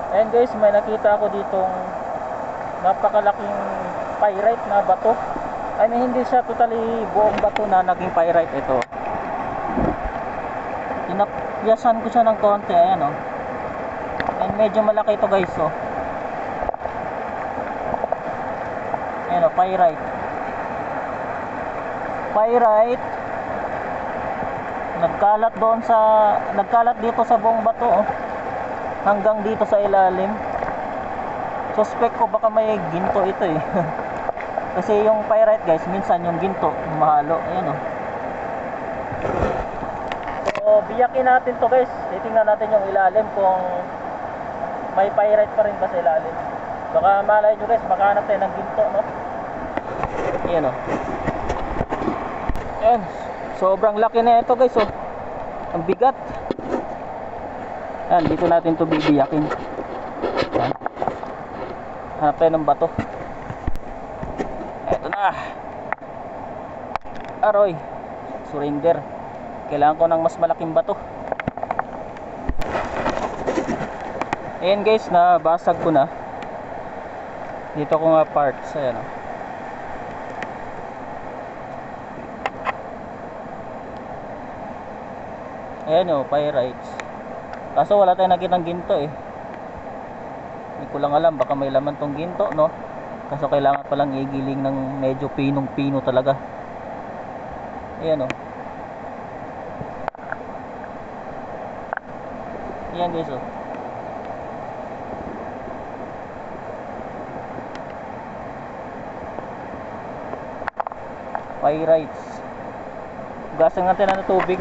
Ayan guys, may nakita ako ditong napakalaking pyrite na bato. I mean, hindi siya totally buong bato na naging pyrite. Ito, tinapyasan ko siya ng konti. Ayan o. And medyo malaki ito guys. Oh. Ayan o, pyrite. Pyrite. Nagkalat dito sa buong bato. Oh. Hanggang dito sa ilalim. Suspect ko baka may ginto ito eh. Kasi yung pyrite guys, minsan yung ginto mahalo. Ayan o. So biyakin natin to guys. Titingnan natin yung ilalim kung may pyrite pa rin ba sa ilalim. Baka malay nyo guys, makahanap tayo ng ginto, no? Ayan o. Ayan. Sobrang laki na ito guys, oh. Ang bigat. Ayan, dito natin to bibiyakin. Ayan. Hanap tayo ng bato. Eto na. Aroy, surrender. Kailangan ko ng mas malaking bato. Ayan guys, nabasag ko na. Dito ko nga parts. Ayan o. Ayan o, pyrites. Kaso wala tayong nakitang ginto eh. Hindi ko lang alam, baka may laman tong ginto, no? Kaso kailangan palang igiling ng medyo pinong-pino talaga. Ayan o. Ayan guys o. Pyrites. Gasan natin ng tubig.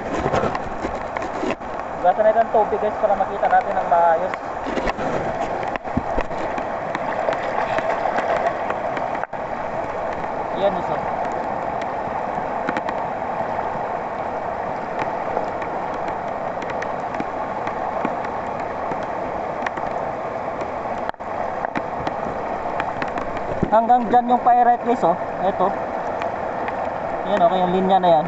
Gasan natin ng tubig guys para makita natin ng maayos. Ayan guys o. Hanggang dyan yung pyrite guys oh. Ito. Yan okay, yung linya na yan.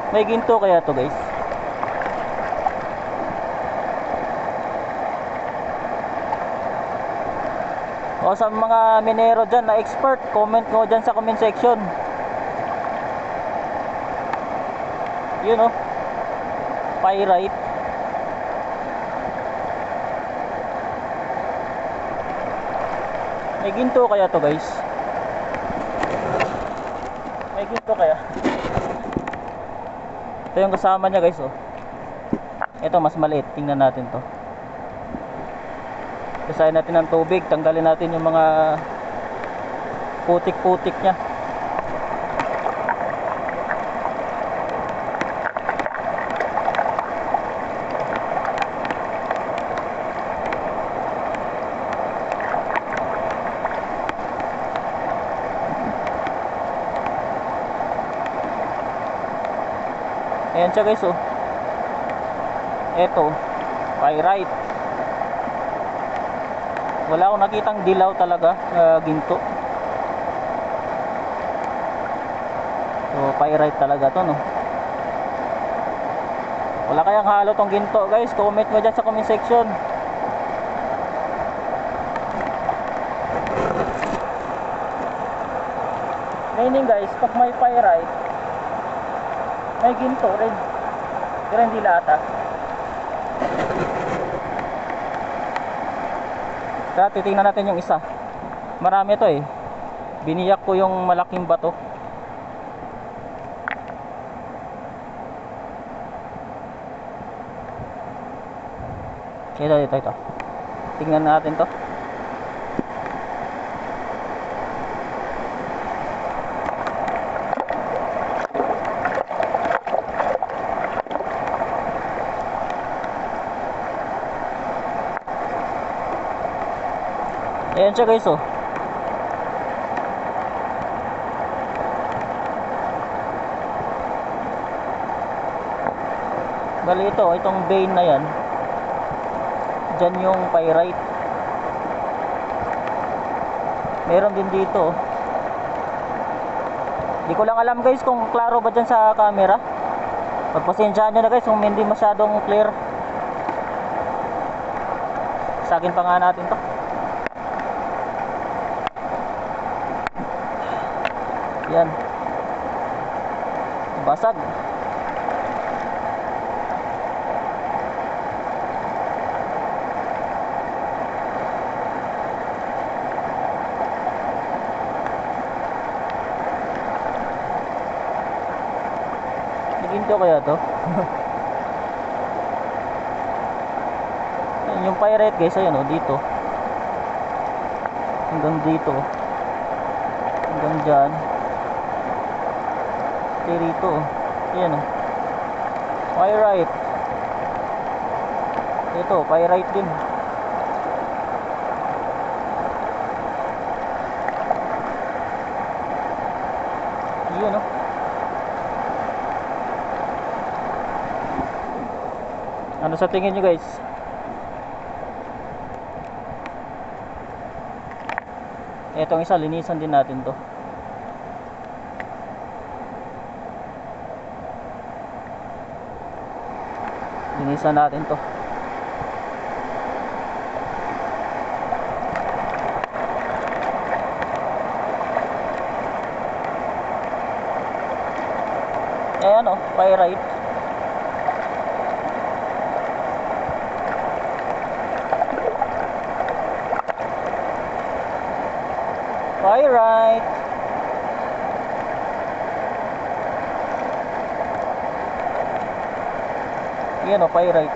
May ginto kaya to guys. O sa mga minero dyan na expert, comment mo dyan sa comment section. Yun oh. Pyrite. May ginto kaya to guys? May ginto kaya? Ito yung kasama niya guys oh. Ito mas maliit, tingnan natin to. Basahin natin ng tubig, tanggalin natin yung mga putik-putik niya. Ayan siya guys oh. Eto, pyrite. Wala akong nakitang dilaw talaga, ginto. So pyrite talaga to no. Wala kayang halo tong ginto guys, comment mo dyan sa comment section. Meaning guys, pag may pyrite, may ginto rin. Pero hindi lahat ah. Kaya titingnan natin yung isa. Marami to eh. Biniyak ko yung malaking bato. Ito. Tingnan natin to. Ayan siya guys oh. Bali ito, itong vein na yan. Diyan yung pyrite. Meron din dito. Hindi ko lang alam guys kung klaro ba dyan sa camera. Pagpasensyahan nyo na guys kung hindi masyadong clear. Sagin pa nga natin to. Yan. Basag. Ginto kaya to? Yung pirate guys, ayan o, dito hanggang dito, hanggang dyan, rito, ayan o, pirate. Ito, pirate din. Yun o. Ano sa tingin nyo guys? Etong isa, linisan din natin to. Linisan natin to. Ayan o, pirate. Pirate. Yan o, pirate.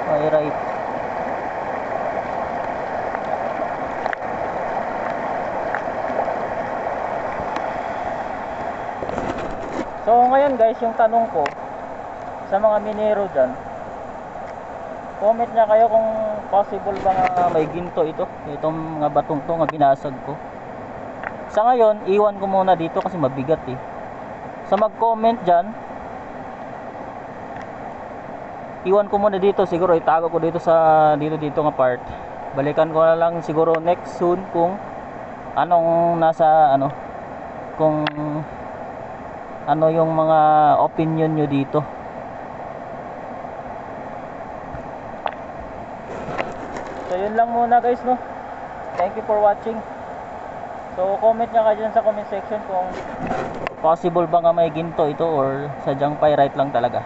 Pirate. So ngayon guys, yung tanong ko sa mga minero dyan, comment niya kayo kung possible ba nga may ginto itong mga batong to nga binasag ko. Sa ngayon, iwan ko muna dito kasi mabigat eh. Sa mag-comment dyan, iwan ko muna dito, siguro itago ko dito sa dito nga part. Balikan ko na lang siguro next soon kung anong nasa kung ano yung mga opinion nyo dito. So yun lang muna guys, no. Thank you for watching. So comment nyo kayo dyan sa comment section kung possible ba nga may ginto ito or sadyang pyrite lang talaga.